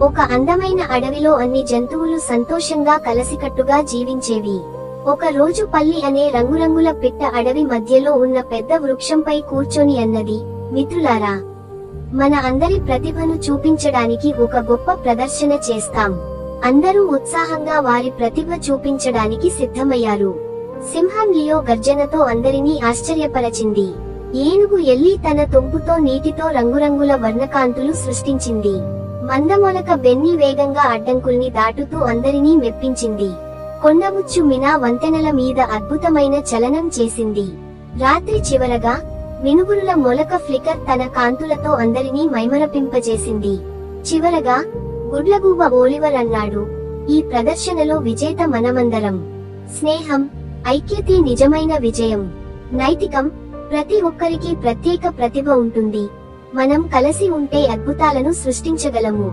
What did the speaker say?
ఒక అందమైన అడవిలో అన్ని జంతువులు సంతోషంగా కలసికట్టుగా జీవించేవి. ఒక రోజు పల్లి అనే రంగురంగుల పిట్ట అడవి మధ్యలో ఉన్న పెద్ద వృక్షంపై కూర్చొని అన్నది, మిత్రులారా, మన అందరి ప్రతిభను చూపించడానికి ఒక గొప్ప ప్రదర్శన చేస్తాం. అందరూ ఉత్సాహంగా వారి ప్రతిభ చూపించడానికి సిద్ధమయ్యారు. సింహం లియో గర్జనతో అందరినీ ఆశ్చర్యపరచింది. ఏనుగు ఎల్లి తన తొంపుతో నీటితో రంగురంగుల వర్ణకాంతులు సృష్టించింది. మందమొలక బెన్ని వేగంగా అడ్డంకుల్ని దాటుతూ అందరినీ మెప్పించింది. కొండముచ్చు మినా వంతెనల మీద అద్భుతమైన చలనం చేసింది. రాత్రి చివరగా మినుగురుల మొలక ఫ్లికర్ తన కాంతులతో అందరినీ మైమరపింపజేసింది. చివరగా గుడ్లగూబ ఓలివర్ అన్నాడు, ఈ ప్రదర్శనలో విజేత మనమందరం. స్నేహం, ఐక్యతే నిజమైన విజయం. నైతికం, ప్రతి ఒక్కరికి ప్రత్యేక ప్రతిభ ఉంటుంది. మనం కలిసి ఉంటే అద్భుతాలను సృష్టించగలము.